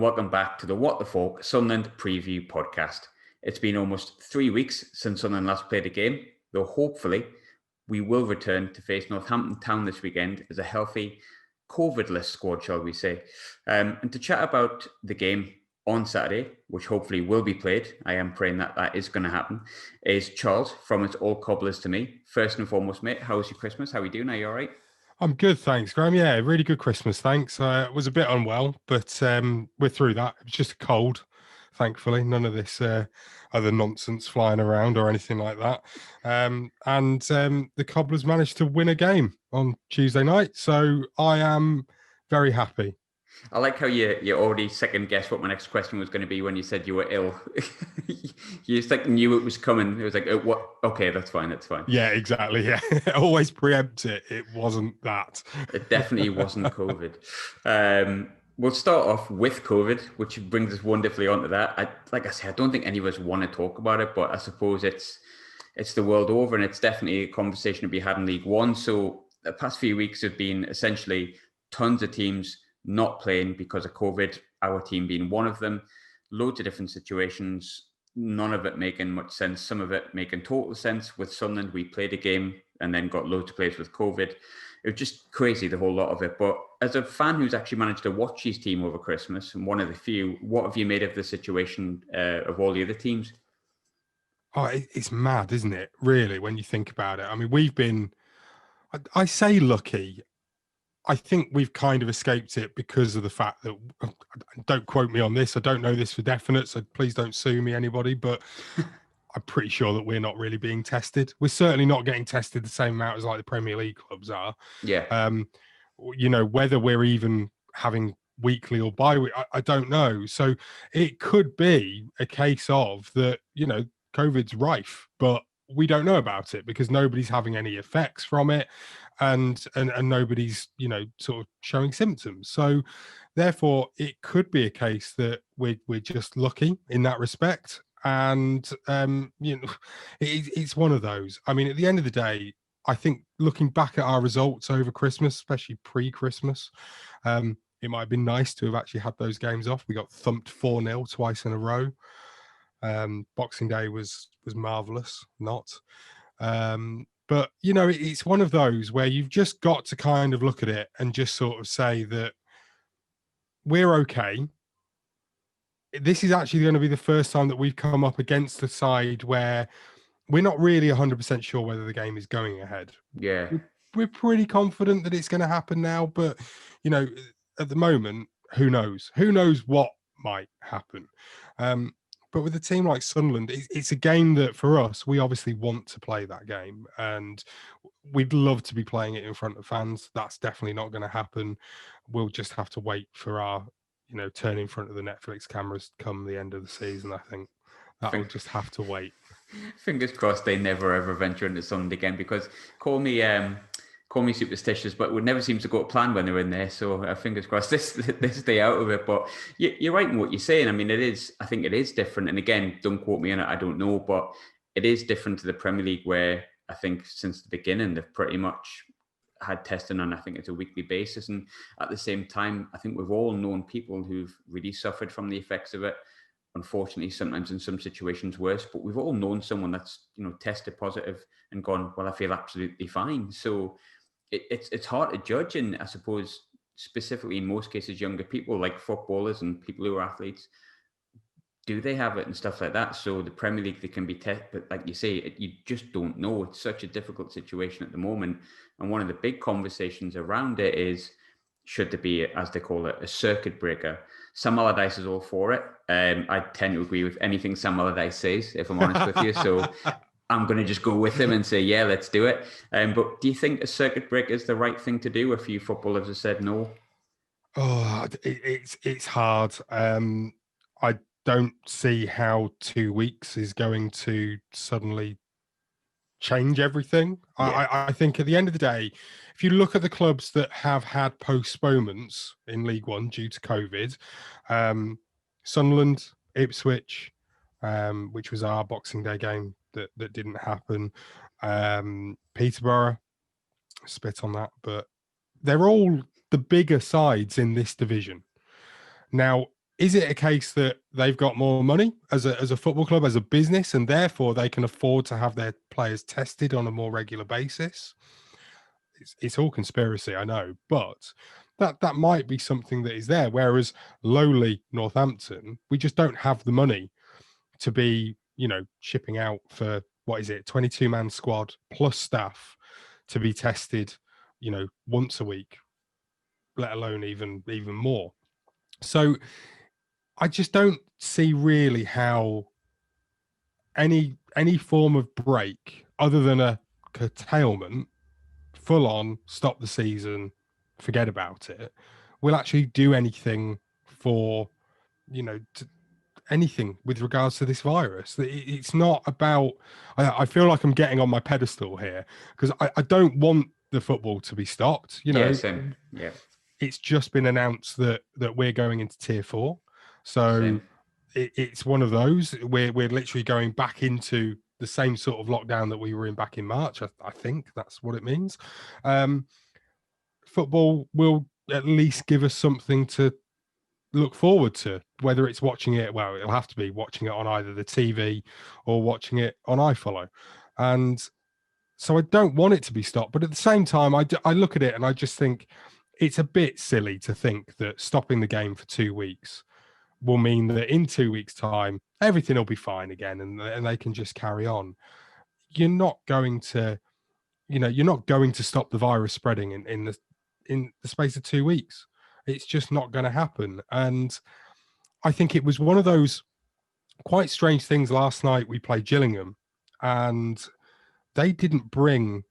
welcome back to the What the Falk Sunderland Preview Podcast. It's been almost 3 weeks since Sunderland last played a game, though hopefully we will return to face Northampton Town this weekend as a healthy, COVID-less squad, shall we say. And to chat about the game on Saturday, which hopefully will be played, I am praying that that is going to happen, is Charles from It's All Cobblers to Me. First and foremost, mate, how was your Christmas? How are you doing? Are you all right? I'm good, thanks, Graham. Yeah, really good Christmas, thanks. I was a bit unwell, but we're through that. It was just a cold, thankfully. None of this other nonsense flying around or anything like that. The Cobblers managed to win a game on Tuesday night, so I am very happy. I like how you already second guessed what my next question was going to be when you said you were ill. You just like knew it was coming. It was like, oh, what? Okay, that's fine. Yeah, exactly. Yeah, always preempt it. It wasn't that. It definitely wasn't COVID. We'll start off with COVID, which brings us wonderfully onto that. Like I said, I don't think any of us want to talk about it, but I suppose it's the world over, and it's definitely a conversation to be had in League One. So the past few weeks have been essentially tons of teams not playing because of COVID, our team being one of them. Loads of different situations, none of it making much sense, some of it making total sense. With Sunderland, we played a game and then got loads of players with COVID. It was just crazy, the whole lot of it. But as a fan who's actually managed to watch his team over Christmas, and one of the few, what have you made of the situation of all the other teams? Oh, it's mad, isn't it, really, when you think about it? I mean, we've been, I say lucky. I think we've kind of escaped it because of the fact that, don't quote me on this, I don't know this for definite, so please don't sue me, anybody, but I'm pretty sure that we're not really being tested. We're certainly not getting tested the same amount as like the Premier League clubs are. Yeah. Whether we're even having weekly or bi-weekly, I don't know. So it could be a case of that, COVID's rife, but we don't know about it because nobody's having any effects from it, and nobody's sort of showing symptoms. So therefore it could be a case that we're just lucky in that respect. And it's one of those. I mean, at the end of the day, I think looking back at our results over Christmas, especially pre-Christmas, it might have been nice to have actually had those games off. We got thumped 4-0 twice in a row. Boxing Day was marvelous, but it's one of those where you've just got to kind of look at it and just sort of say that we're okay. This is actually going to be the first time that we've come up against a side where we're not really 100% sure whether the game is going ahead. Yeah. We're pretty confident that it's going to happen now, but at the moment, who knows? Who knows what might happen? But with a team like Sunderland, it's a game that for us, we obviously want to play that game, and we'd love to be playing it in front of fans. That's definitely not going to happen. We'll just have to wait for our, turn in front of the Netflix cameras come the end of the season. I think that'll just have to wait. Fingers crossed they never ever venture into Sunderland again, because call me superstitious, but it would never seem to go to plan when they're in there. So fingers crossed they stay out of it. But you're right in what you're saying. I mean, I think it is different. And again, don't quote me on it, I don't know, but it is different to the Premier League, where I think since the beginning they've pretty much had testing on, I think it's a weekly basis. And at the same time, I think we've all known people who've really suffered from the effects of it. Unfortunately, sometimes in some situations worse, but we've all known someone that's tested positive and gone, well, I feel absolutely fine. So it's hard to judge, and I suppose specifically in most cases younger people like footballers and people who are athletes, do they have it and stuff like that? So the Premier League, they can be tested, but like you say, you just don't know. It's such a difficult situation at the moment, and one of the big conversations around it is, should there be, as they call it, a circuit breaker? Sam Allardyce is all for it. I tend to agree with anything Sam Allardyce says, if I'm honest with you. So I'm going to just go with him and say, yeah, let's do it. But do you think a circuit breaker is the right thing to do? A few footballers have said no. Oh, it's hard. I don't see how 2 weeks is going to suddenly change everything. Yeah. I think at the end of the day, if you look at the clubs that have had postponements in League One due to COVID, Sunderland, Ipswich, which was our Boxing Day game that didn't happen, Peterborough, spit on that, but they're all the bigger sides in this division. Now, Is it a case that they've got more money as a football club, as a business, and therefore they can afford to have their players tested on a more regular basis? It's all conspiracy, I know, but that might be something that is there. Whereas lowly Northampton, we just don't have the money to be, shipping out for, what is it, 22-man squad plus staff to be tested, once a week, let alone even more. So I just don't see really how any form of break other than a curtailment, full on stop the season, forget about it, will actually do anything for, anything with regards to this virus. It's not about, I feel like I'm getting on my pedestal here because I don't want the football to be stopped. Yeah, same. Yeah. It's just been announced that we're going into tier 4. So Same. it's one of those. We're literally going back into the same sort of lockdown that we were in back in March. I think that's what it means. Football will at least give us something to look forward to, whether it's watching it. Well, it'll have to be watching it on either the TV or watching it on iFollow. And so I don't want it to be stopped. But at the same time, I look at it and I just think it's a bit silly to think that stopping the game for 2 weeks will mean that in 2 weeks' time, everything will be fine again and they can just carry on. You're not going to, you're not going to stop the virus spreading in the space of 2 weeks. It's just not going to happen. And I think it was one of those quite strange things last night. We played Gillingham and they didn't bring,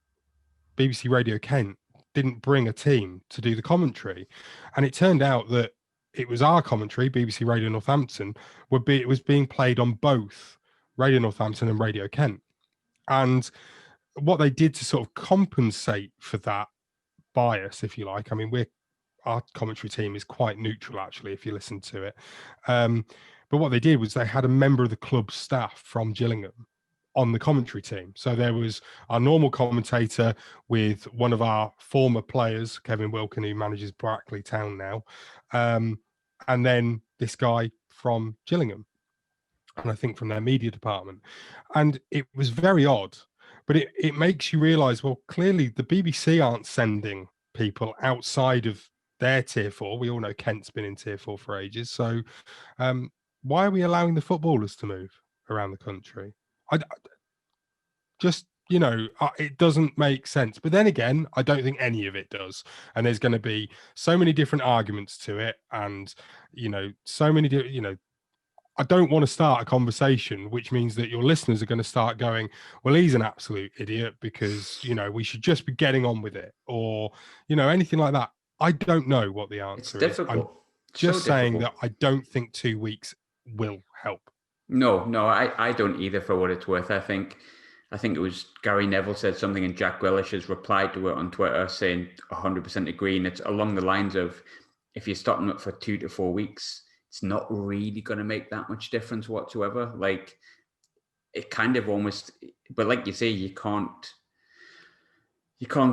BBC Radio Kent didn't bring a team to do the commentary. And it turned out that it was our commentary, BBC Radio Northampton, it was being played on both Radio Northampton and Radio Kent. And what they did to sort of compensate for that bias, if you like, I mean, our commentary team is quite neutral, actually, if you listen to it. But what they did was they had a member of the club staff from Gillingham on the commentary team. So there was our normal commentator with one of our former players, Kevin Wilkin, who manages Brackley Town now, and then this guy from Gillingham, and I think from their media department. And it was very odd, but it makes you realise, well, clearly the BBC aren't sending people outside of their tier 4. We all know Kent's been in tier 4 for ages. So why are we allowing the footballers to move around the country? I just, it doesn't make sense. But then again, I don't think any of it does. And there's going to be so many different arguments to it. And, so many, I don't want to start a conversation, which means that your listeners are going to start going, well, he's an absolute idiot because, we should just be getting on with it, or, anything like that. I don't know what the answer is. I'm just saying that I don't think 2 weeks will help. No, I don't either, for what it's worth. I think it was Gary Neville said something, and Jack Grealish has replied to it on Twitter saying 100% agree. And it's along the lines of, if you're stopping it for 2 to 4 weeks, it's not really going to make that much difference whatsoever. Like, it kind of almost, but like you say, you can't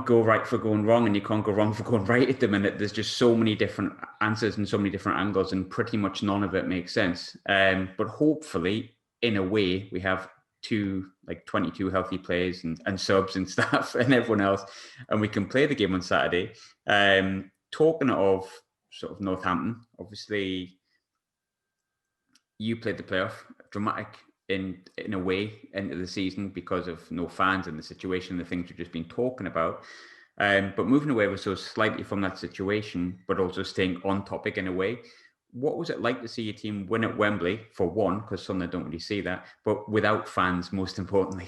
go right for going wrong, and you can't go wrong for going right at the minute. There's just so many different answers and so many different angles, and pretty much none of it makes sense. But hopefully, in a way, we have 22 healthy players and subs and staff and everyone else, and we can play the game on Saturday. Talking of sort of Northampton, obviously, you played the playoff, dramatic in a way into the season because of no fans and the situation, the things we've just been talking about. But moving away was so slightly from that situation, but also staying on topic in a way. What was it like to see your team win at Wembley, for one, because Sunderland don't really see that, but without fans, most importantly?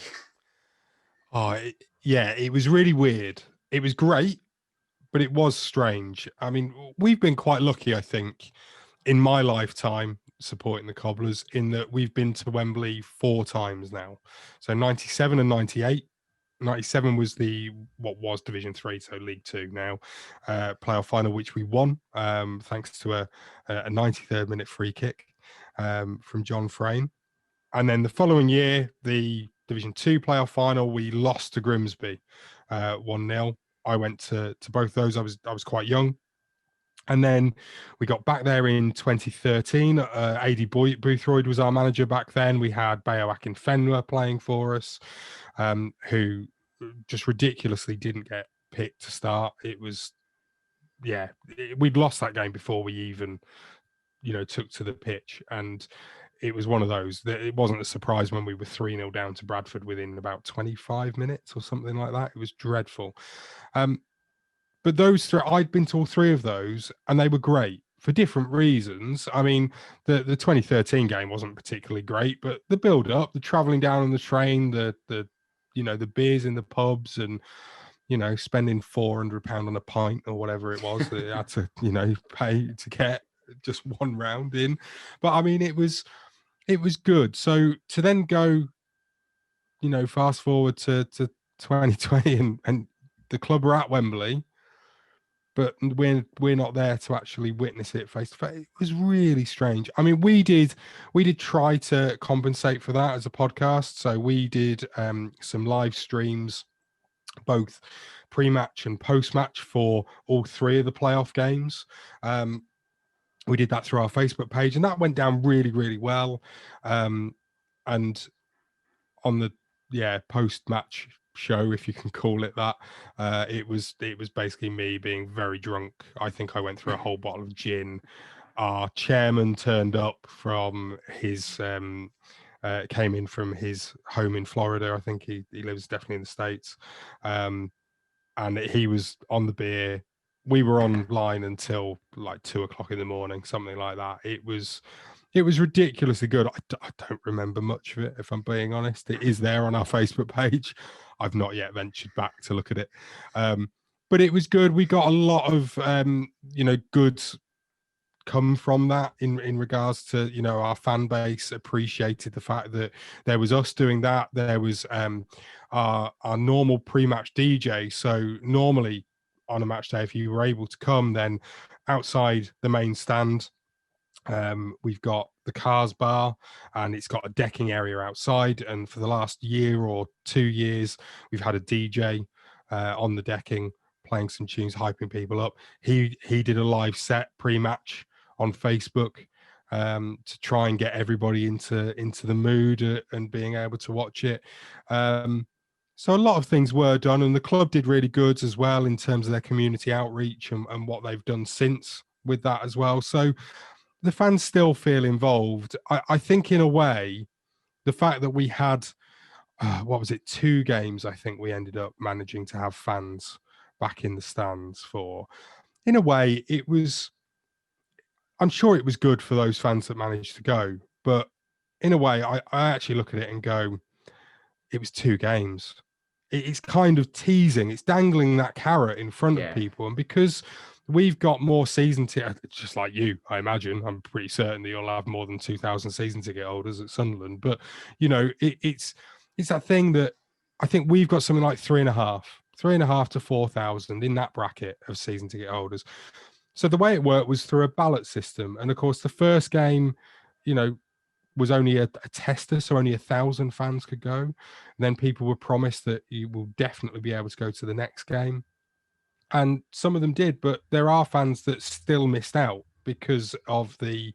It was really weird. It was great, but it was strange. I mean, we've been quite lucky, I think, in my lifetime supporting the Cobblers, in that we've been to Wembley 4 times now. So 97 and 98. 97 was what was Division 3, so League 2 now, playoff final, which we won, thanks to a 93rd minute free kick from John Frayne. And then the following year, the Division 2 playoff final, we lost to Grimsby 1-0. I went to both those. I was quite young. And then we got back there in 2013. AD Boothroyd was our manager back then. We had Bayo Akinfenwa playing for us, who just ridiculously didn't get picked to start. It was, we'd lost that game before we even, took to the pitch. And it was one of those that it wasn't a surprise when we were 3-0 down to Bradford within about 25 minutes or something like that. It was dreadful. But those three, I'd been to all three of those, and they were great for different reasons. I mean, the 2013 game wasn't particularly great, but the build up, the traveling down on the train, the beers in the pubs, and spending £400 on a pint or whatever it was that you had to pay to get just one round in. But I mean, it was good. So to then go, fast forward to 2020 and the club are at Wembley, but we're not there to actually witness it face to face. It was really strange. I mean, we did try to compensate for that as a podcast. So we did some live streams, both pre-match and post-match, for all three of the playoff games. We did that through our Facebook page, and that went down really, really well. And on the post-match show, if you can call it that, it was basically me being very drunk. I think I went through a whole bottle of gin. Our chairman turned up from his came in from his home in Florida. I think he lives definitely in the States, and he was on the beer. We were online until like 2:00 in the morning, something like that. It was ridiculously good. I don't remember much of it, if I'm being honest. It is there on our Facebook page. I've not yet ventured back to look at it. But it was good. We got a lot of, goods come from that in regards to, our fan base appreciated the fact that there was us doing that. There was our normal pre-match DJ. So normally on a match day, if you were able to come, then outside the main stand, we've got the cars bar, and it's got a decking area outside. And for the last year or 2 years, we've had a DJ on the decking playing some tunes, hyping people up. He did a live set pre-match on Facebook to try and get everybody into the mood and being able to watch it. So a lot of things were done, and the club did really good as well in terms of their community outreach and what they've done since with that as well. So the fans still feel involved. I think in a way, the fact that we had, 2 games, I think we ended up managing to have fans back in the stands for. In a way, I'm sure it was good for those fans that managed to go. But in a way, I actually look at it and go, it was 2 games. It's kind of teasing. It's dangling that carrot in front of people. And because we've got more season ticket, just like you, I imagine. I'm pretty certain that you'll have more than 2,000 season ticket holders at Sunderland. But, it's that thing that I think we've got something like 3.5 to 4,000 in that bracket of season ticket holders. So the way it worked was through a ballot system. And of course, the first game, was only a tester, so only 1,000 fans could go. And then people were promised that you will definitely be able to go to the next game. And some of them did, but there are fans that still missed out because of the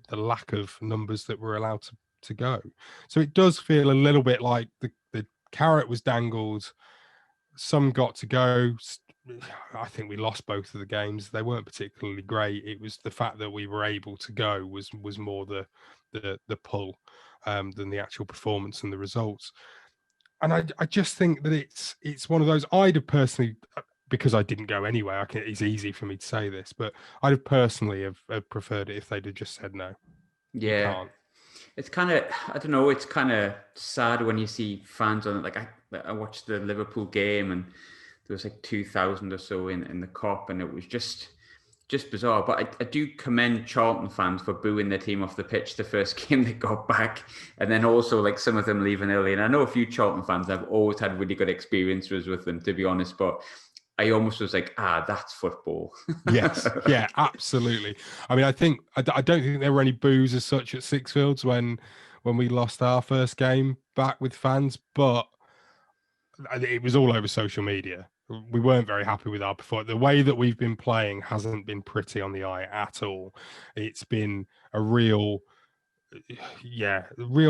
lack of numbers that were allowed to go. So it does feel a little bit like the carrot was dangled. Some got to go. I think we lost both of the games. They weren't particularly great. It was the fact that we were able to go was more the pull than the actual performance and the results. And I just think that it's one of those. I'd have personally, because I didn't go anyway, it's easy for me to say this, but I'd have personally have preferred it if they'd have just said no. Yeah. It's kind of, I don't know, it's kind of sad when you see fans on it. Like I watched the Liverpool game and there was like 2,000 or so in the Kop, and it was just bizarre. But I do commend Charlton fans for booing their team off the pitch the first game they got back, and then also like some of them leaving early. And I know a few Charlton fans, I've always had really good experiences with them, to be honest, but I almost was like, that's football. Yes, yeah, absolutely. I mean, I don't think there were any boos as such at Sixfields when we lost our first game back with fans, but it was all over social media. We weren't very happy with our performance. The way that we've been playing hasn't been pretty on the eye at all. It's been a real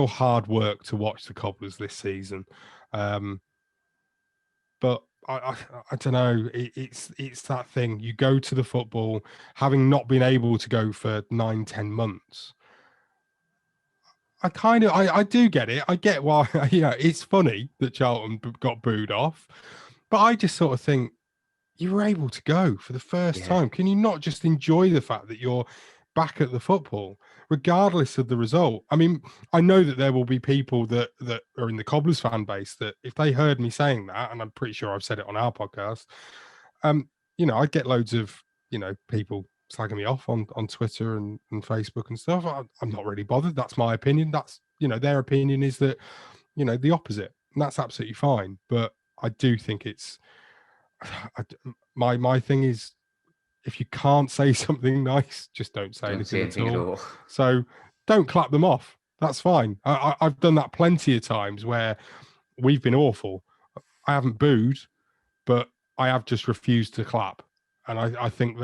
hard work to watch the Cobblers this season. But I don't know. It's that thing. You go to the football, having not been able to go for 9-10 months. I do get it. I get why. It's funny that Charlton got booed off, but I just sort of think you were able to go for the first time. Can you not just enjoy the fact that you're back at the football, regardless of the result? I mean, I know that there will be people that are in the Cobblers fan base that if they heard me saying that, and I'm pretty sure I've said it on our podcast, I'd get loads of, people slagging me off on Twitter and Facebook and stuff. I'm not really bothered. That's my opinion. That's, their opinion is that, the opposite. And that's absolutely fine. But I do think it's, my thing is, if you can't say something nice, just don't say anything at all. So don't clap them off. That's fine. I've done that plenty of times where we've been awful. I haven't booed, but I have just refused to clap. And I think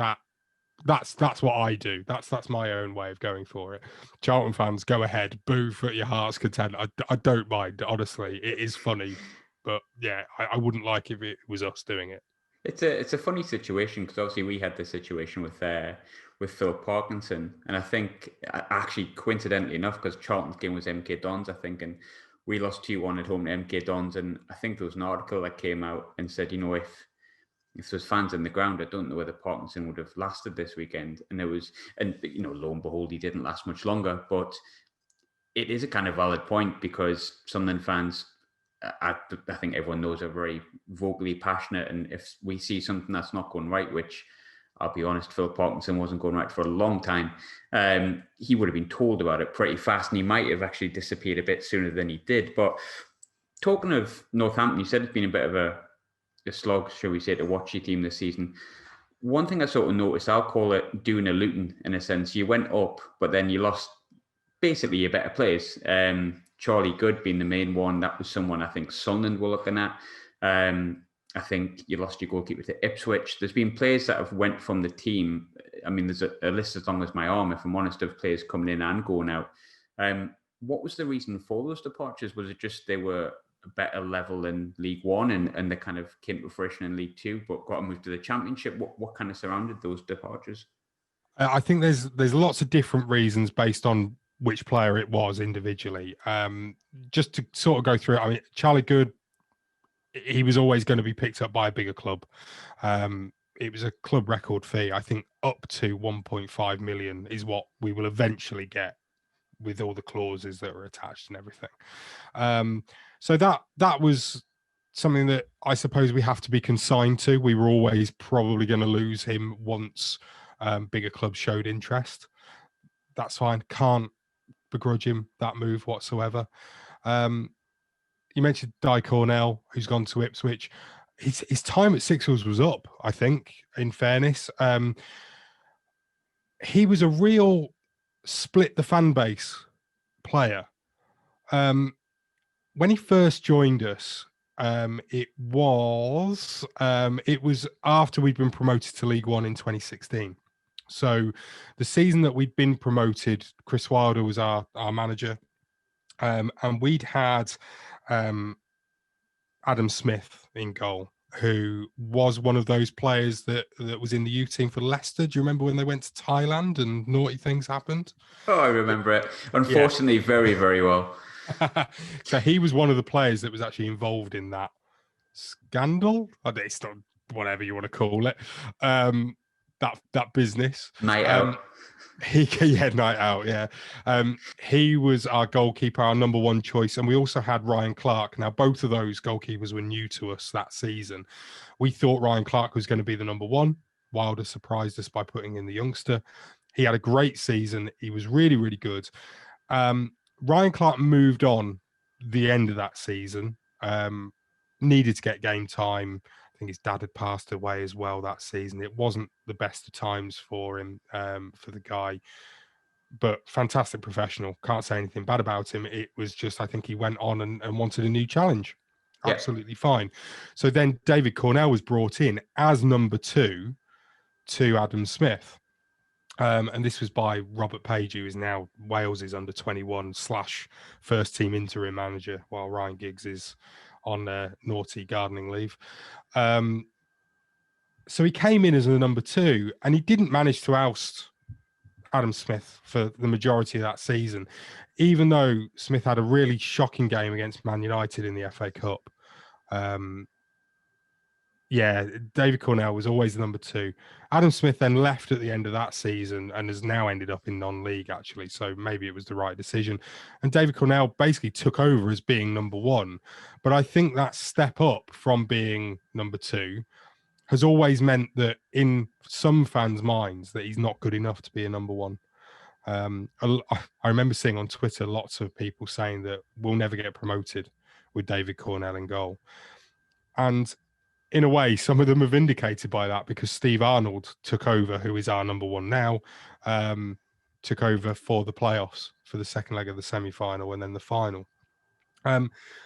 that's what I do. That's my own way of going for it. Charlton fans, go ahead, boo for your heart's content. I don't mind, honestly. It is funny. But yeah, I wouldn't like if it was us doing it. It's a funny situation because obviously we had this situation with Phil Parkinson, and I think actually coincidentally enough, because Charlton's game was MK Dons, I think, and we lost 2-1 at home to MK Dons, and I think there was an article that came out and said, if there's fans in the ground, I don't know whether Parkinson would have lasted this weekend, and lo and behold, he didn't last much longer, but it is a kind of valid point because Sunderland fans, I think everyone knows, are very vocally passionate, and if we see something that's not going right, which I'll be honest, Phil Parkinson wasn't going right for a long time, he would have been told about it pretty fast, and he might have actually disappeared a bit sooner than he did. But talking of Northampton, you said it's been a bit of a slog, shall we say, to watch your team this season. One thing I sort of noticed, I'll call it doing a Luton in a sense. You went up, but then you lost basically your better players. Charlie Goode being the main one. That was someone I think Sunderland were looking at. I think you lost your goalkeeper to Ipswich. There's been players that have went from the team. I mean, there's a list as long as my arm, if I'm honest, of players coming in and going out. What was the reason for those departures? Was it just they were a better level in League One and they kind of came to fruition in League Two, but got to move to the Championship? What kind of surrounded those departures? I think there's lots of different reasons based on which player it was individually. Just to sort of go through it, I mean, Charlie Goode, he was always going to be picked up by a bigger club. It was a club record fee. I think up to 1.5 million is what we will eventually get with all the clauses that are attached and everything. So that was something that I suppose we have to be consigned to. We were always probably going to lose him once bigger clubs showed interest. That's fine. Can't begrudge him that move whatsoever. You mentioned Di Cornell, who's gone to Ipswich. His time at Sixers was up, I think, in fairness. He was a real split the fan base player. When he first joined us, it was after we'd been promoted to League One in 2016. So the season that we'd been promoted, Chris Wilder was our manager, and we'd had Adam Smith in goal, who was one of those players that was in the youth team for Leicester. Do you remember when they went to Thailand and naughty things happened? Oh, I remember it. Unfortunately, yeah. Very, very well. So he was one of the players that was actually involved in that scandal. It's not whatever you want to call it. That business. Night out. Night out, yeah. He was our goalkeeper, our number one choice, and we also had Ryan Clark. Now, both of those goalkeepers were new to us that season. We thought Ryan Clark was going to be the number one. Wilder surprised us by putting in the youngster. He had a great season. He was really, really good. Ryan Clark moved on the end of that season. Needed to get game time. I think his dad had passed away as well that season. It wasn't the best of times for him, for the guy, but fantastic professional. Can't say anything bad about him. It was just, I think he went on and wanted a new challenge. Yeah. absolutely fine. So then David Cornell was brought in as number 2 to Adam Smith. And this was by Robert Page, who is now Wales's under-21 / first team interim manager, while Ryan Giggs is on naughty gardening leave. So he came in as the number 2, and he didn't manage to oust Adam Smith for the majority of that season, even though Smith had a really shocking game against Man United in the FA Cup. David Cornell was always the number 2. Adam Smith then left at the end of that season and has now ended up in non-league, actually. So maybe it was the right decision. And David Cornell basically took over as being number 1. But I think that step up from being number 2 has always meant that in some fans' minds that he's not good enough to be a number 1. I remember seeing on Twitter lots of people saying that we'll never get promoted with David Cornell in goal. And in a way, some of them are vindicated by that, because Steve Arnold took over, who is our number 1 now, took over for the playoffs, for the second leg of the semi-final and then the final.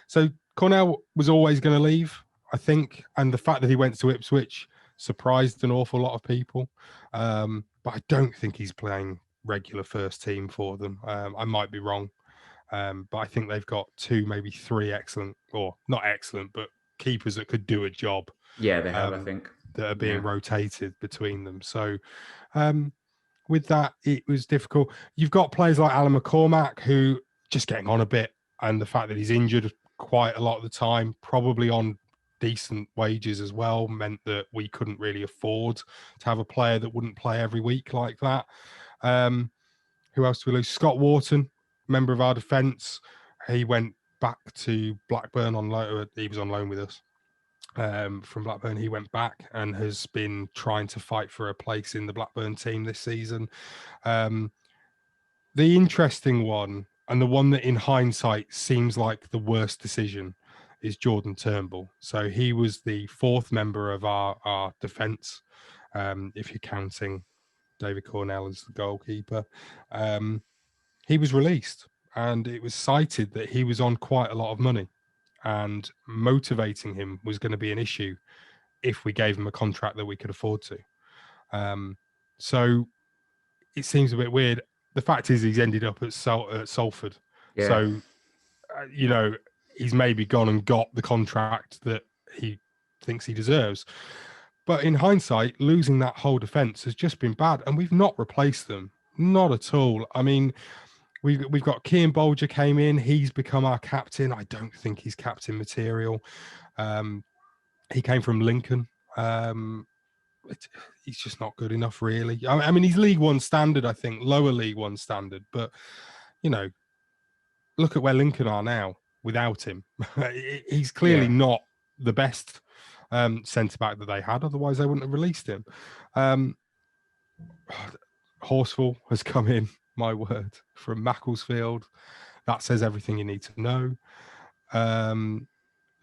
So Cornell was always going to leave, I think. And the fact that he went to Ipswich surprised an awful lot of people. But I don't think he's playing regular first team for them. I might be wrong. But I think they've got 2, maybe 3 excellent, or not excellent, but keepers that could do a job. Yeah, they have, I think. That are being rotated between them. So with that, it was difficult. You've got players like Alan McCormack, who just getting on a bit, and the fact that he's injured quite a lot of the time, probably on decent wages as well, meant that we couldn't really afford to have a player that wouldn't play every week like that. Who else do we lose? Scott Wharton, member of our defence. He went back to Blackburn on loan. He was on loan with us from Blackburn. He went back and has been trying to fight for a place in the Blackburn team this season. The interesting one, and the one that in hindsight seems like the worst decision, is Jordan Turnbull. So he was the 4th member of our defence, if you're counting David Cornell as the goalkeeper. He was released, and it was cited that he was on quite a lot of money, and motivating him was going to be an issue if we gave him a contract that we could afford to. So it seems a bit weird. The fact is, he's ended up at Salford. Yeah. So, he's maybe gone and got the contract that he thinks he deserves. But in hindsight, losing that whole defence has just been bad, and we've not replaced them. Not at all. I mean, we've got Kean Bolger came in. He's become our captain. I don't think he's captain material. He came from Lincoln. He's just not good enough, really. I mean, he's League One standard, I think, lower League One standard. But, look at where Lincoln are now without him. He's clearly not the best centre-back that they had. Otherwise, they wouldn't have released him. Horsfall has come in, my word, from Macclesfield. That says everything you need to know.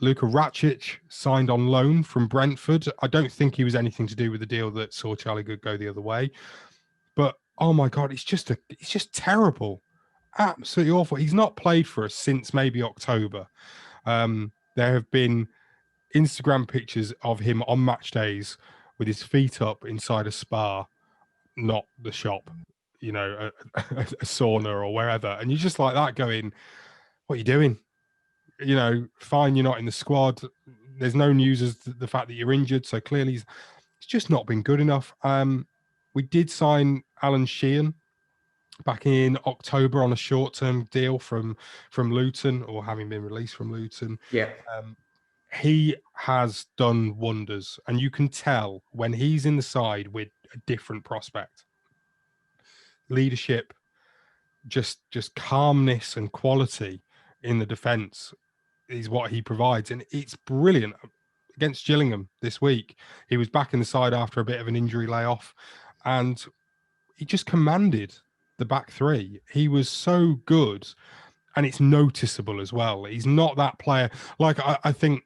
Luka Racic signed on loan from Brentford. I don't think he was anything to do with the deal that saw Charlie Goode go the other way. But, oh my God, it's just terrible. Absolutely awful. He's not played for us since maybe October. There have been Instagram pictures of him on match days with his feet up inside a spa, not the shop, a sauna or wherever. And you're just like that going, what are you doing? Fine, you're not in the squad. There's no news as to the fact that you're injured. So clearly it's just not been good enough. We did sign Alan Sheehan back in October on a short-term deal from Luton, or having been released from Luton. Yeah. He has done wonders, and you can tell when he's in the side with a different prospect. Leadership, just calmness and quality in the defence is what he provides, and it's brilliant. Against Gillingham this week, he was back in the side after a bit of an injury layoff, and he just commanded the back three. He was so good, and it's noticeable as well. He's not that player. Like I think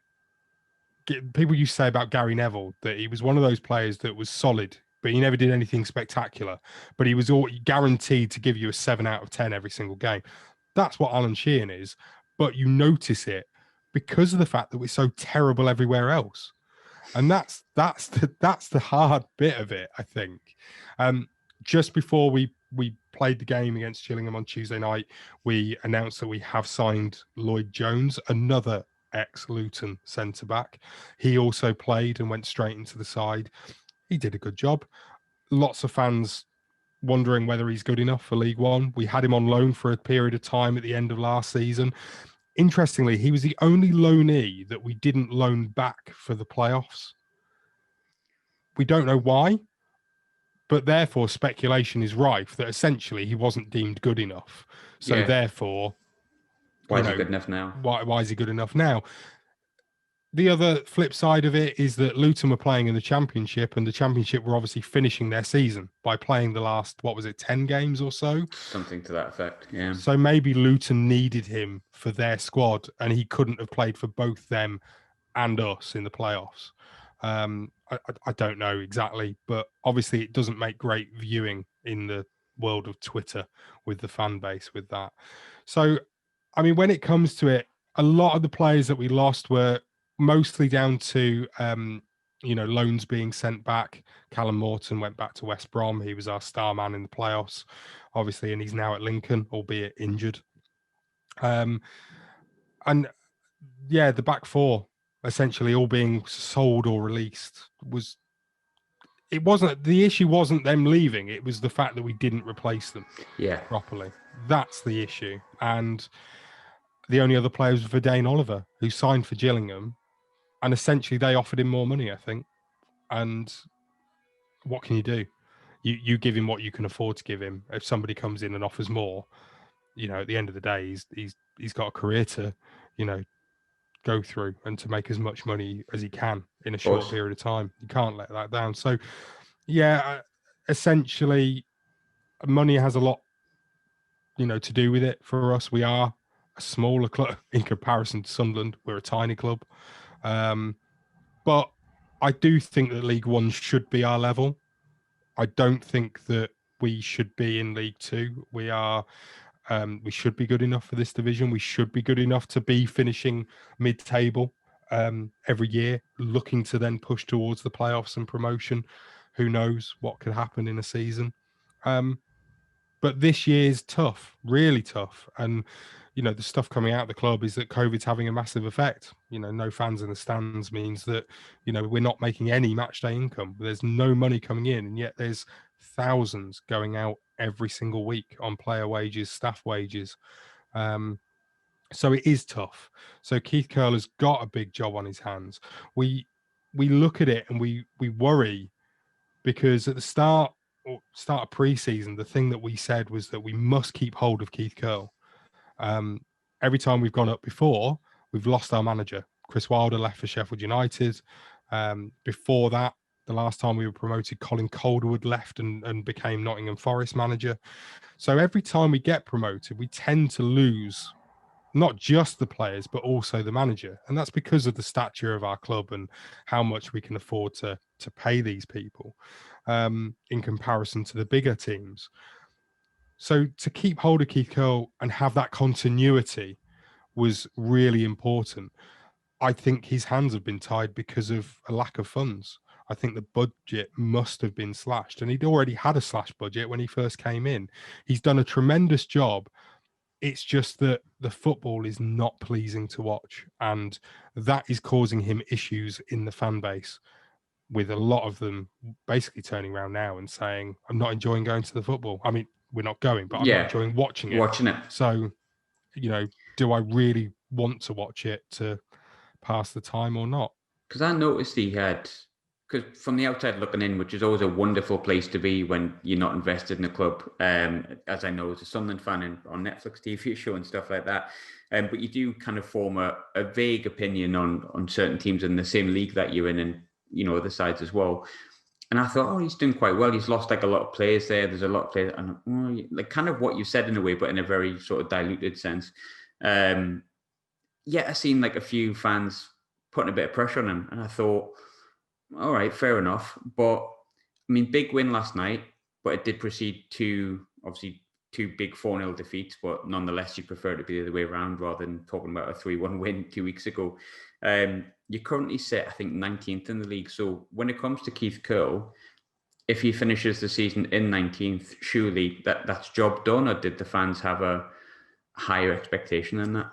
people used to say about Gary Neville that he was one of those players that was solid, but he never did anything spectacular. But he was all guaranteed to give you a 7 out of 10 every single game. That's what Alan Sheehan is. But you notice it because of the fact that we're so terrible everywhere else. And that's the hard bit of it, I think. Just before we played the game against Gillingham on Tuesday night, we announced that we have signed Lloyd Jones, another ex-Luton centre-back. He also played and went straight into the side. He did a good job. Lots of fans wondering whether he's good enough for League One. We had him on loan for a period of time at the end of last season. Interestingly, he was the only loanee that we didn't loan back for the playoffs. We don't know why, but therefore speculation is rife that essentially he wasn't deemed good enough. So therefore, why is he good enough now? Why is he good enough now? The other flip side of it is that Luton were playing in the Championship, and the Championship were obviously finishing their season by playing the last, 10 games or so? Something to that effect, yeah. So maybe Luton needed him for their squad, and he couldn't have played for both them and us in the playoffs. I don't know exactly, but obviously it doesn't make great viewing in the world of Twitter with the fan base with that. So, I mean, when it comes to it, a lot of the players that we lost were mostly down to, loans being sent back. Callum Morton went back to West Brom. He was our star man in the playoffs, obviously, and he's now at Lincoln, albeit injured. And yeah, the back four essentially all being sold or released the issue wasn't them leaving. It was the fact that we didn't replace them properly. That's the issue. And the only other player was Verdane Oliver, who signed for Gillingham, and essentially they offered him more money, I think. And what can you do? You give him what you can afford to give him. If somebody comes in and offers more, at the end of the day, he's got a career to, go through and to make as much money as he can in a short period of time. You can't let that down. So, yeah, essentially, money has a lot, to do with it for us. We are a smaller club in comparison to Sunderland. We're a tiny club. But I do think that League One should be our level. I don't think that we should be in League Two. We should be good enough for this division. We should be good enough to be finishing mid-table every year, looking to then push towards the playoffs and promotion. Who knows what could happen in a season? But this year's tough, really tough. And, the stuff coming out of the club is that COVID's having a massive effect. No fans in the stands means that, we're not making any match day income. There's no money coming in, and yet there's thousands going out every single week on player wages, staff wages. So it is tough. So Keith Curle has got a big job on his hands. We look at it and we worry, because at the start of pre-season, the thing that we said was that we must keep hold of Keith Curle. Every time we've gone up before, we've lost our manager. Chris Wilder left for Sheffield United. Before that, the last time we were promoted, Colin Calderwood left and became Nottingham Forest manager. So every time we get promoted, we tend to lose not just the players, but also the manager. And that's because of the stature of our club and how much we can afford to pay these people in comparison to the bigger teams. So to keep hold of Keith Curle and have that continuity was really important. I think his hands have been tied because of a lack of funds. I think the budget must have been slashed, and he'd already had a slashed budget when he first came in. He's done a tremendous job. It's just that the football is not pleasing to watch, and that is causing him issues in the fan base, with a lot of them basically turning around now and saying, I'm not enjoying going to the football. I mean, we're not going, but I'm not enjoying watching it. So, do I really want to watch it to pass the time or not? Because I noticed because from the outside looking in, which is always a wonderful place to be when you're not invested in a club, as I know as a Sunderland fan on Netflix TV show and stuff like that, but you do kind of form a vague opinion on certain teams in the same league that you're in, and other sides as well. And I thought, he's doing quite well. He's lost a lot of players there. There's a lot of players, and kind of what you said in a way, but in a very sort of diluted sense. I seen a few fans putting a bit of pressure on him, and I thought, all right, fair enough. But I mean, big win last night, but it did proceed to obviously two big 4-0 defeats, but nonetheless, you prefer it to be the other way around rather than talking about a 3-1 win 2 weeks ago. You currently sit, I think, 19th in the league. So when it comes to Keith Curle, if he finishes the season in 19th, surely that's job done, or did the fans have a higher expectation than that?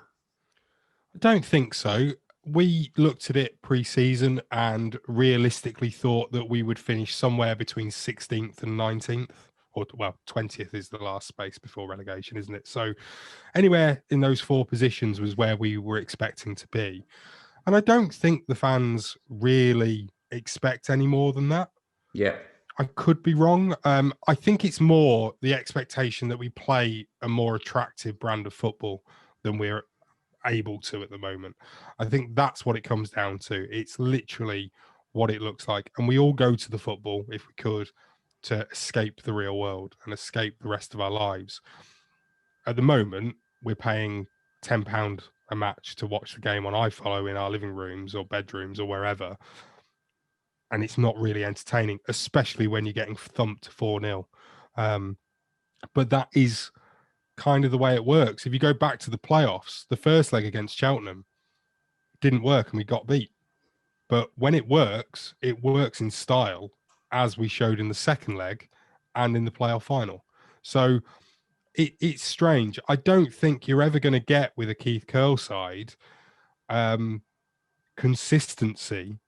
I don't think so. We looked at it pre-season and realistically thought that we would finish somewhere between 16th and 19th, or 20th is the last space before relegation, isn't it? So anywhere in those four positions was where we were expecting to be. And I don't think the fans really expect any more than that. Yeah. I could be wrong. I think it's more the expectation that we play a more attractive brand of football than we're able to at the moment. I think that's what it comes down to. It's literally what it looks like. And we all go to the football, if we could, to escape the real world and escape the rest of our lives. At the moment, we're paying £10 a match to watch the game on iFollow in our living rooms or bedrooms or wherever. And it's not really entertaining, especially when you're getting thumped 4-0. But that is kind of the way it works. If you go back to the playoffs, the first leg against Cheltenham didn't work and we got beat. But when it works in style, as we showed in the second leg and in the playoff final. So it's strange. I don't think you're ever going to get with a Keith Curle side consistency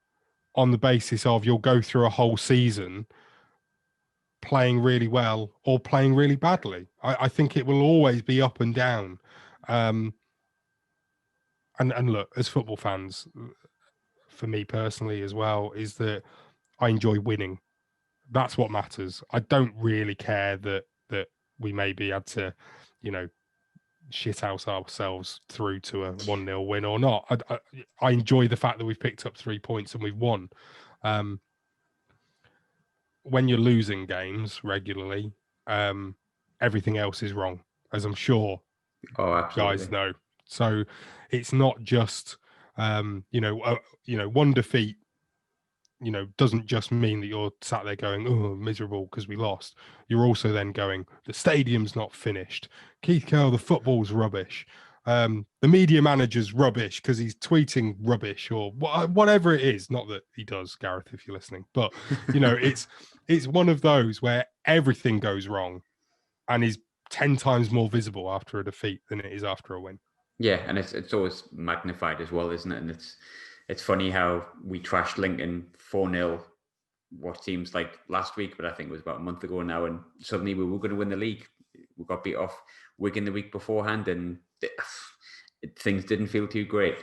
on the basis of you'll go through a whole season playing really well or playing really badly. I think it will always be up and down. And look, as football fans, for me personally as well, is that I enjoy winning. That's what matters. I don't really care that we maybe had to, shit house ourselves through to a 1-0 win or not. I enjoy the fact that we've picked up 3 points and we've won. When you're losing games regularly, everything else is wrong, as I'm sure guys know. So it's not just one defeat doesn't just mean that you're sat there going, oh, miserable because we lost. You're also then going, the stadium's not finished. Keith Curle, the football's rubbish. The media manager's rubbish because he's tweeting rubbish or whatever it is. Not that he does, Gareth, if you're listening. But, it's one of those where everything goes wrong and is 10 times more visible after a defeat than it is after a win. Yeah, and it's always magnified as well, isn't it? And it's funny how we trashed Lincoln 4-0 what seems like last week, but I think it was about a month ago now, and suddenly we were going to win the league. We got beat off Wigan the week beforehand, and things didn't feel too great.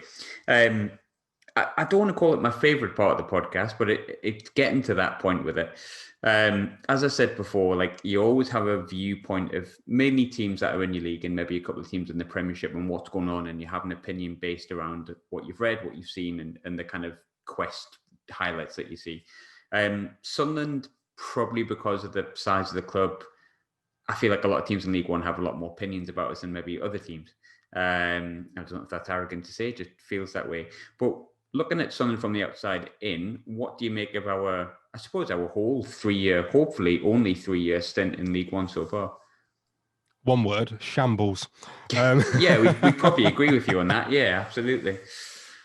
I don't want to call it my favourite part of the podcast, but it's getting to that point with it. As I said before, you always have a viewpoint of mainly teams that are in your league and maybe a couple of teams in the Premiership and what's going on, and you have an opinion based around what you've read, what you've seen, and the kind of quest highlights that you see. Sunderland, probably because of the size of the club, I feel like a lot of teams in League One have a lot more opinions about us than maybe other teams. I don't know if that's arrogant to say, it just feels that way. But looking at Sunderland from the outside in, what do you make of our whole 3-year, hopefully only 3-year stint in League One so far? One word, shambles. Yeah, we probably agree with you on that. Yeah, absolutely.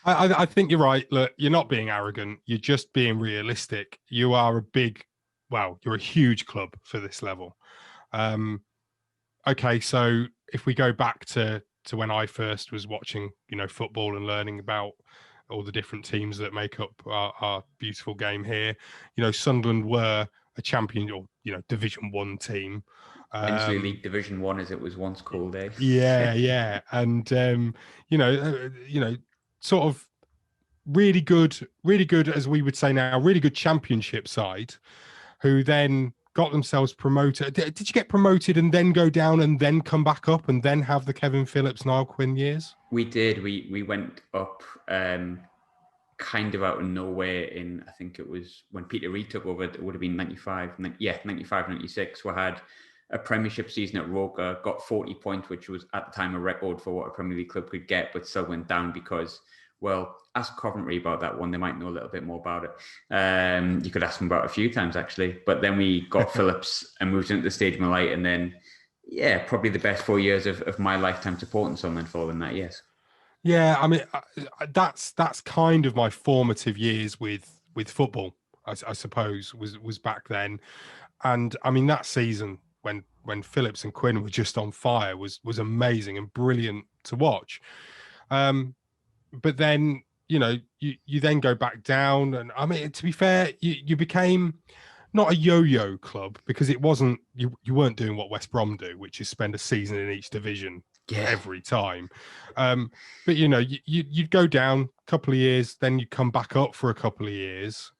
I think you're right. Look, you're not being arrogant. You're just being realistic. You are you're a huge club for this level. Okay, so if we go back to when I first was watching, football and learning about all the different teams that make up our beautiful game here, Sunderland were a champion or, Division 1 team. Finchley League Division 1, as it was once called, eh? Yeah. And, sort of really good, as we would say now, really good championship side who then got themselves promoted. Did you get promoted and then go down and then come back up and then have the Kevin Phillips, Niall Quinn years? We did. We went up kind of out of nowhere in, I think it was when Peter Reid took over, it would have been 95, 96. We had a Premiership season at Roker, got 40 points, which was at the time a record for what a Premier League club could get, but still went down because, well, ask Coventry about that one. They might know a little bit more about it. You could ask them about it a few times, actually. But then we got Phillips and moved into the Stadium of Light, and then Yeah, probably the best 4 years of my lifetime supporting Sunderland following that. Yes. Yeah, I mean, that's kind of my formative years with football. I suppose was back then, and I mean that season when Phillips and Quinn were just on fire was amazing and brilliant to watch. But then you then go back down, and I mean, to be fair, you became not a yo-yo club, because it wasn't, you weren't doing what West Brom do, which is spend a season in each division every time. But you'd go down a couple of years, then you come back up for a couple of years,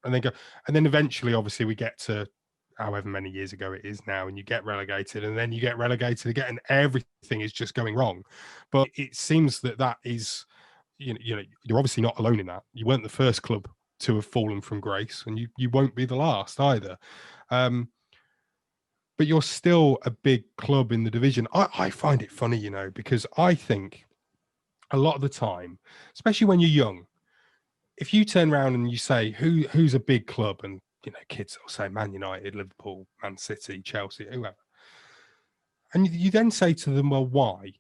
and then eventually, obviously, we get to however many years ago it is now, and you get relegated, and then you get relegated again, and everything is just going wrong. But it seems that is, you're obviously not alone in that. You weren't the first club to have fallen from grace, and you won't be the last either. But you're still a big club in the division. I find it funny, because I think a lot of the time, especially when you're young, if you turn around and you say who's a big club, and kids will say Man United, Liverpool, Man City, Chelsea, whoever, and you then say to them, well, why?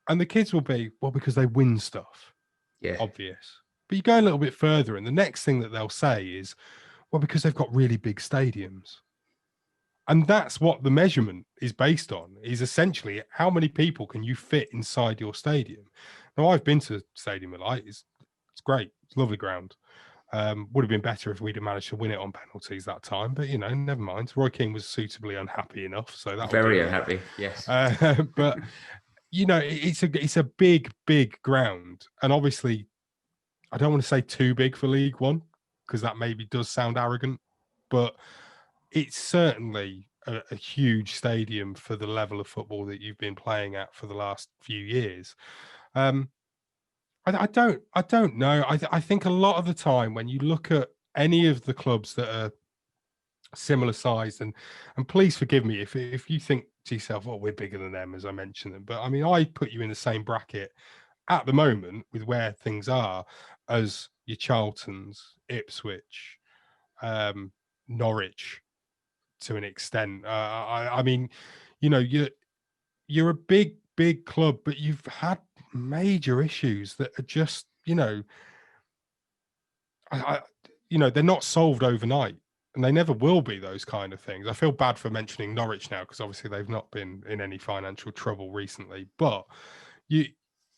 And the kids will be, well, because they win stuff. Yeah. Obvious. But you go a little bit further, and the next thing that they'll say is, well, because they've got really big stadiums. And that's what the measurement is based on, is essentially how many people can you fit inside your stadium. Now, I've been to Stadium of Light. It's great. It's a lovely ground. Would have been better if we'd have managed to win it on penalties that time, but never mind. Roy Keane was suitably unhappy enough, so that very unhappy. Yes. But it's a big ground, and obviously, I don't want to say too big for League One, because that maybe does sound arrogant, but it's certainly a huge stadium for the level of football that you've been playing at for the last few years. I don't know. I think a lot of the time when you look at any of the clubs that are similar size, and please forgive me if you think to yourself, oh, we're bigger than them, as I mentioned them, but I mean, I put you in the same bracket at the moment with where things are as your Charltons, Ipswich, Norwich, to an extent. I mean, you're a big club, but you've had major issues that are just, they're not solved overnight, and they never will be, those kind of things. I feel bad for mentioning Norwich now, because obviously they've not been in any financial trouble recently, but you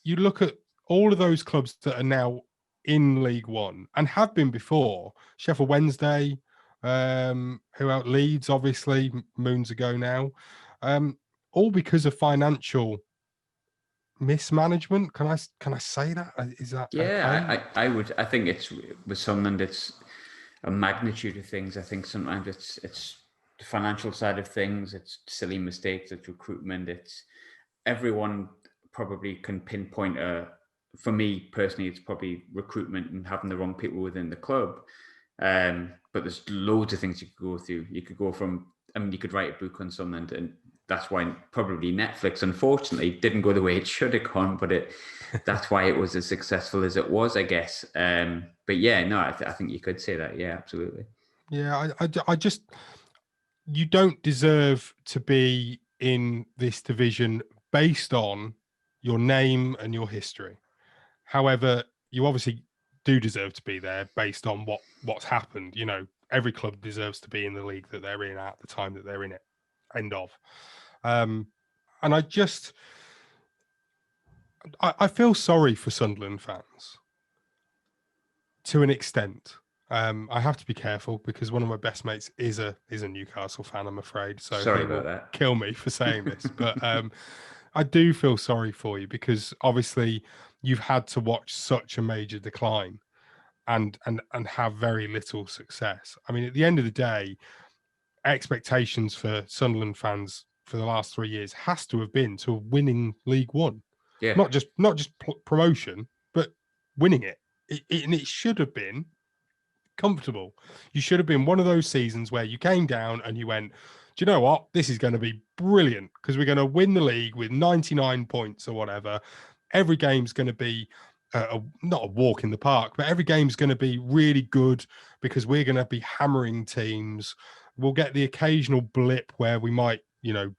look at all of those clubs that are now in League One and have been before. Sheffield Wednesday, who out Leeds, obviously, moons ago now, all because of financial mismanagement. Can I say that? Is that okay? I would. I think it's with Sunderland, it's a magnitude of things. I think sometimes it's the financial side of things. It's silly mistakes. It's recruitment. It's everyone probably can pinpoint for me personally, it's probably recruitment and having the wrong people within the club. But there's loads of things you could go through. You could go from, you could write a book on Sunderland, and that's why probably Netflix, unfortunately, didn't go the way it should have gone, but that's why it was as successful as it was, I guess. But yeah, no, I think you could say that. Yeah, absolutely. Yeah, I just, you don't deserve to be in this division based on your name and your history. However, you obviously do deserve to be there based on what's happened. Every club deserves to be in the league that they're in at the time that they're in it. End of. And I feel sorry for Sunderland fans to an extent. I have to be careful, because one of my best mates is a Newcastle fan, I'm afraid. So sorry about that. Kill me for saying this, but I do feel sorry for you, because obviously you've had to watch such a major decline and have very little success. I mean, at the end of the day, expectations for Sunderland fans for the last 3 years has to have been to winning League One. Yeah. Not just promotion, but winning it. And it should have been comfortable. You should have been one of those seasons where you came down and you went, do you know what? This is going to be brilliant, because we're going to win the league with 99 points or whatever. Every game's going to be not a walk in the park, but every game's going to be really good, because we're going to be hammering teams. We'll get the occasional blip where we might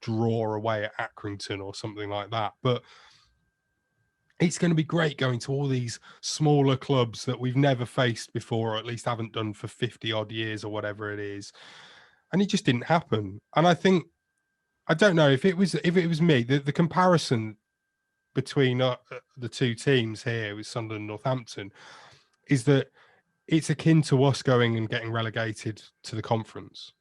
draw away at Accrington or something like that. But it's going to be great going to all these smaller clubs that we've never faced before, or at least haven't done for 50 odd years or whatever it is. And it just didn't happen. And I don't know if it was me, the comparison between the two teams here with Sunderland and Northampton is that it's akin to us going and getting relegated to the conference.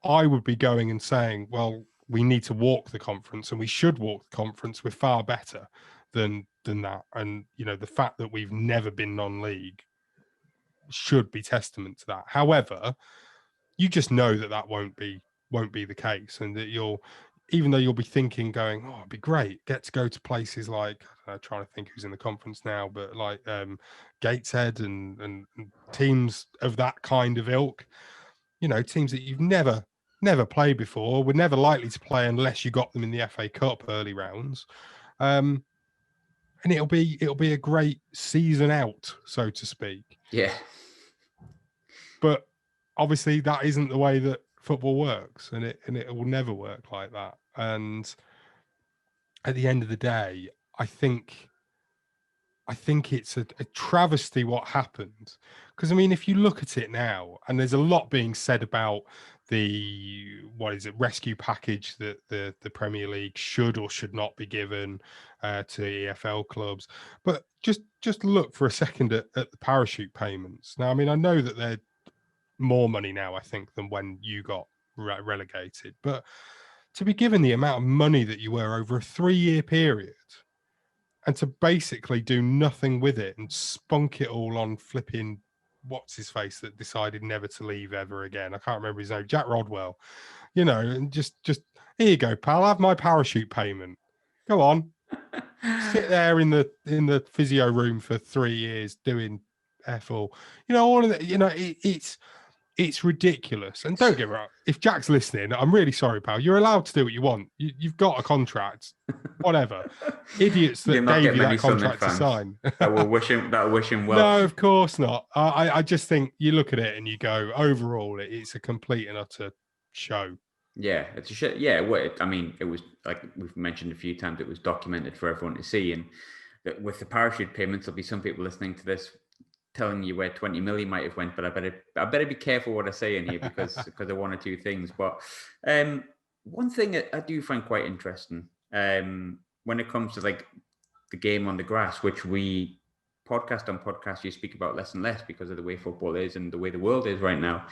I would be going and saying, well, we need to walk the conference and we should walk the conference. We're far better than that. And, the fact that we've never been non-league should be testament to that. However, you just know that won't be the case, and that even though you'll be thinking, going, oh, it'd be great, get to go to places like, trying to think who's in the conference now, but like Gateshead and teams of that kind of ilk, teams that you've never played before, were never likely to play unless you got them in the FA Cup early rounds. And it'll be a great season out, so to speak. Yeah. But obviously that isn't the way that football works, and it will never work like that. And at the end of the day, I think it's a travesty what happened. Because if you look at it now, and there's a lot being said about the rescue package that the Premier League should or should not be given to EFL clubs, but just look for a second at the parachute payments. Now, I know that they're more money now, I think, than when you got relegated, but to be given the amount of money that you were over a 3-year period, and to basically do nothing with it and spunk it all on flipping what's his face that decided never to leave ever again. I can't remember his name, Jack Rodwell, and just here you go, pal, have my parachute payment. Go on. Sit there in the physio room for 3 years doing F all. All of that, it's ridiculous. And don't get me wrong, if Jack's listening, I'm really sorry, pal. You're allowed to do what you want. You've got a contract, whatever. Idiots that gave you that contract to sign. that will wish him well. No, of course not. I just think you look at it and you go, overall, it's a complete and utter show. Yeah, it's a shit. Yeah, it was, like we've mentioned a few times, it was documented for everyone to see. And with the parachute payments, there'll be some people listening to this telling you where 20 million might have went, but I better be careful what I say in here because of one or two things. But one thing I do find quite interesting when it comes to like the game on the grass, which we podcast you speak about less and less because of the way football is and the way the world is right now.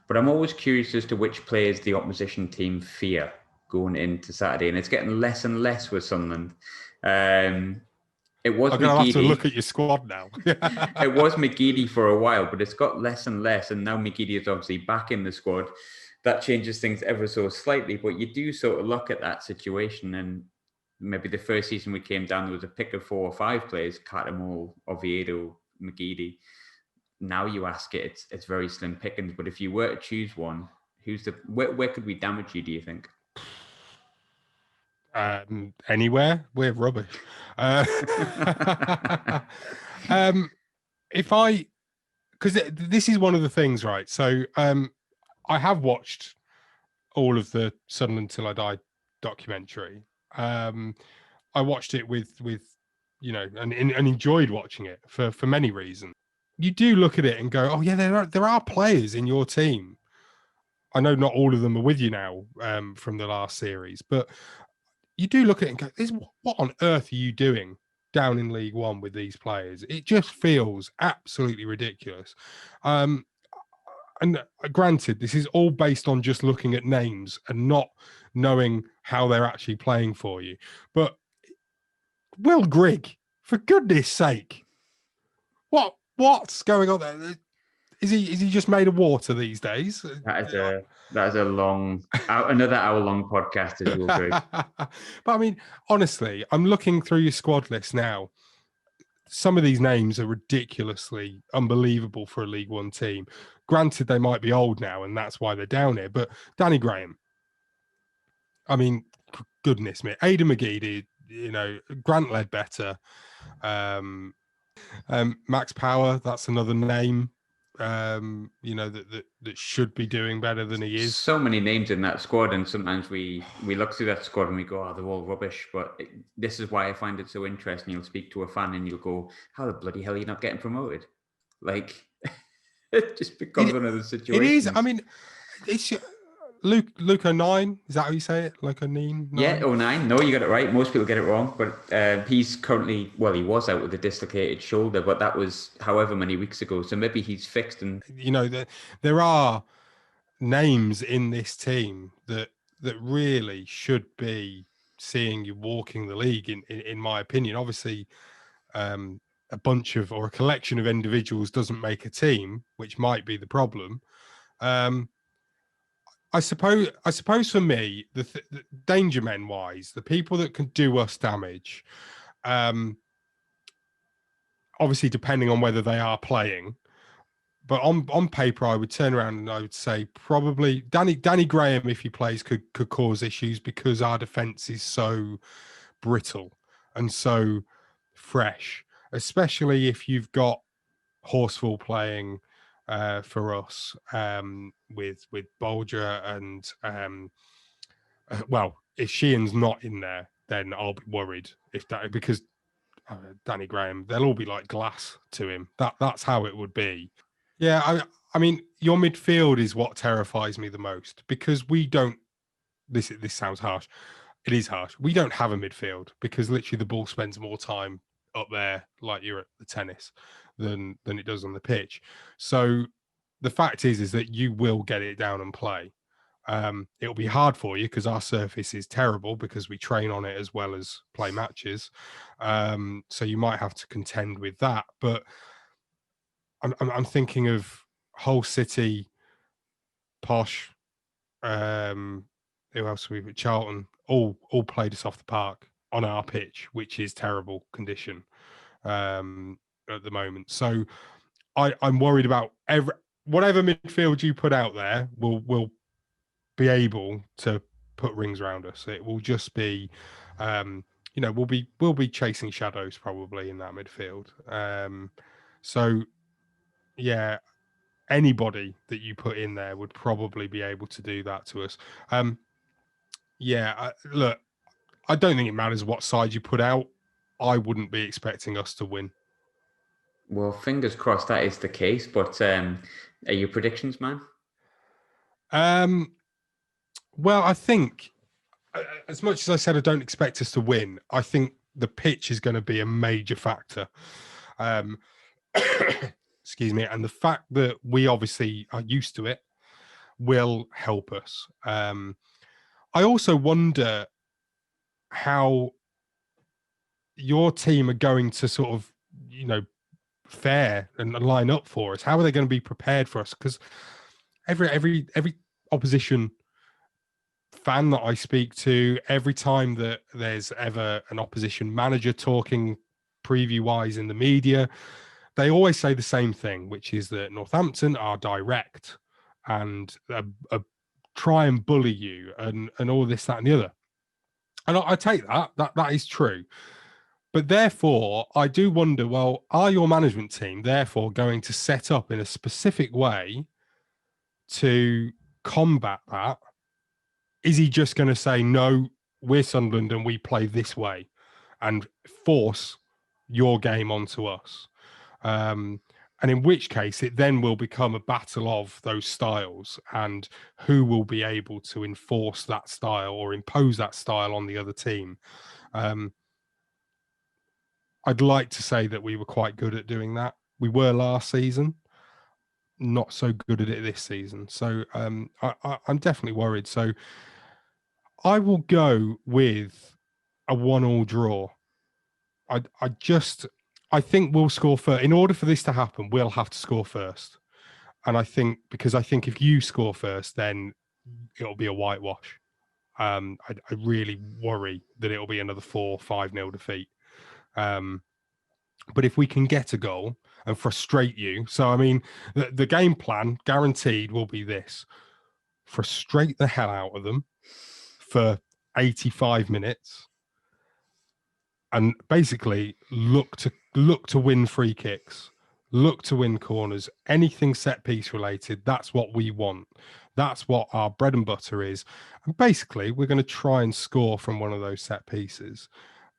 But I'm always curious as to which players the opposition team fear going into Saturday, and it's getting less and less with Sunderland. It was. I'm going to have to look at your squad now. It was McGeady for a while, but it's got less and less, and now McGeady is obviously back in the squad. That changes things ever so slightly, but you do sort of look at that situation, and maybe the first season we came down, there was a pick of 4 or 5 players: Catamol, Oviedo, McGeady. Now you ask it, it's very slim pickings. But if you were to choose one, where could we damage you, do you think? Anywhere. We're rubbish. Because this is one of the things, right? So I have watched all of the Sunderland Till I Die documentary. I watched it with and enjoyed watching it for many reasons. You do look at it and go, oh yeah, there are players in your team. I know not all of them are with you now from the last series, but you do look at it and go, what on earth are you doing down in League One with these players? It just feels absolutely ridiculous. And granted, this is all based on just looking at names and not knowing how they're actually playing for you. But Will Grigg, for goodness sake, what's going on there? Is he just made of water these days? That is a long, another hour-long podcast as well, Greg. But honestly, I'm looking through your squad list now. Some of these names are ridiculously unbelievable for a League One team. Granted, they might be old now, and that's why they're down here. But Danny Graham, goodness me, Aidan McGeady, Grant Ledbetter, Max Power. That's another name. that should be doing better than he is. So many names in that squad, and sometimes we look through that squad and we go, "Oh, they're all rubbish." But this is why I find it so interesting. You'll speak to a fan and you'll go, "How the bloody hell are you not getting promoted?" Like, it just becomes one of those situations. It is. I mean, it's Luke 09. Is that how you say it? Like 09? Yeah, 09. No, you got it right. Most people get it wrong. But he's currently, well, he was out with a dislocated shoulder, but that was however many weeks ago. So maybe he's fixed. And there are names in this team that really should be seeing you walking the league. In my opinion, obviously, a bunch of or a collection of individuals doesn't make a team, which might be the problem. I suppose for me, the danger men wise, the people that can do us damage, obviously depending on whether they are playing, but on paper, I would turn around and I would say probably Danny Graham, if he plays, could cause issues because our defence is so brittle and so fresh, especially if you've got Horsfall playing for us with Bolger and well, if Sheehan's not in there, then I'll be worried because Danny Graham, they'll all be like glass to him. That's how it would be. Yeah, I mean, your midfield is what terrifies me the most because we don't. This sounds harsh. It is harsh. We don't have a midfield because literally the ball spends more time up there, like you're at the tennis, than it does on the pitch. So the fact is that you will get it down and play. It'll be hard for you because our surface is terrible because we train on it as well as play matches. So you might have to contend with that, but. I'm thinking of Hull City, Posh, who else we've got? Charlton, all played us off the park on our pitch, which is terrible condition at the moment. So I'm worried about whatever midfield you put out there will be able to put rings around us. It will just be we'll be chasing shadows probably in that midfield. So yeah, anybody that you put in there would probably be able to do that to us. Look, I don't think it matters what side you put out. I wouldn't be expecting us to win. Well, fingers crossed that is the case. But are your predictions, man? Well, I think as much as I said I don't expect us to win, I think the pitch is going to be a major factor. Excuse me, and the fact that we obviously are used to it will help us. I also wonder how your team are going to sort of, fare and line up for us. How are they going to be prepared for us? Because every opposition fan that I speak to, every time that there's ever an opposition manager talking preview-wise in the media, they always say the same thing, which is that Northampton are direct and try and bully you and all this, that, and the other. And I take that is true. But therefore, I do wonder, well, are your management team therefore going to set up in a specific way to combat that? Is he just going to say, no, we're Sunderland and we play this way and force your game onto us? And in which case, it then will become a battle of those styles and who will be able to enforce that style or impose that style on the other team. I'd like to say that we were quite good at doing that. We were last season, not so good at it this season. So I'm definitely worried. So I will go with a 1-1 draw. I think we'll score first. In order for this to happen, we'll have to score first. And I think if you score first, then it'll be a whitewash. I really worry that it'll be another 4-5-0 defeat. But if we can get a goal and frustrate you, so I mean, the game plan guaranteed will be this: frustrate the hell out of them for 85 minutes, and basically look to win free kicks, look to win corners, anything set piece related. That's what we want. That's what our bread and butter is. And basically, we're going to try and score from one of those set pieces.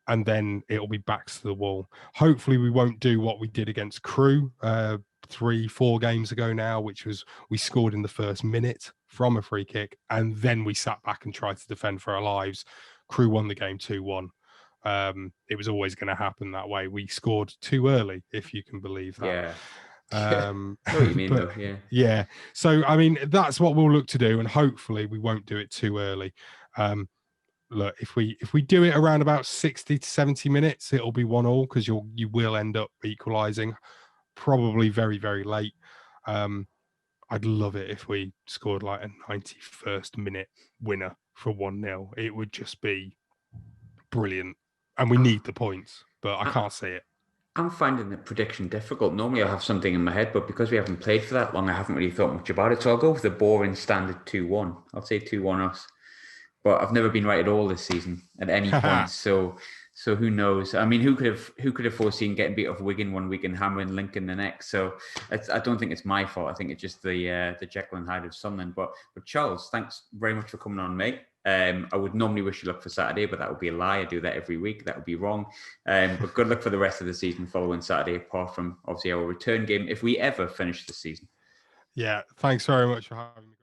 And then it'll be backs to the wall. Hopefully, we won't do what we did against Crewe 3-4 games ago now, which was we scored in the first minute from a free kick, and then we sat back and tried to defend for our lives. Crewe won the game 2-1. It was always going to happen that way. We scored too early, if you can believe that. Yeah. I know what you mean, though. Yeah. Yeah. So, I mean, that's what we'll look to do, and hopefully we won't do it too early. Look, if we do it around about 60 to 70 minutes, it'll be 1-1 because you will end up equalising, probably very, very late. I'd love it if we scored like a 91st minute winner for 1-0. It would just be brilliant. And we need the points, but I can't see it. I'm finding the prediction difficult. Normally I have something in my head, but because we haven't played for that long, I haven't really thought much about it. So I'll go with the boring standard 2-1. I'll say 2-1 us. But I've never been right at all this season at any point. So who knows? I mean, who could have foreseen getting beat off Wigan one week and hammering Lincoln the next? So I don't think it's my fault. I think it's just the Jekyll and Hyde of Sunderland. But Charles, thanks very much for coming on, mate. I would normally wish you luck for Saturday, but that would be a lie. I do that every week. That would be wrong. But good luck for the rest of the season following Saturday, apart from obviously our return game, if we ever finish the season. Yeah, thanks very much for having me.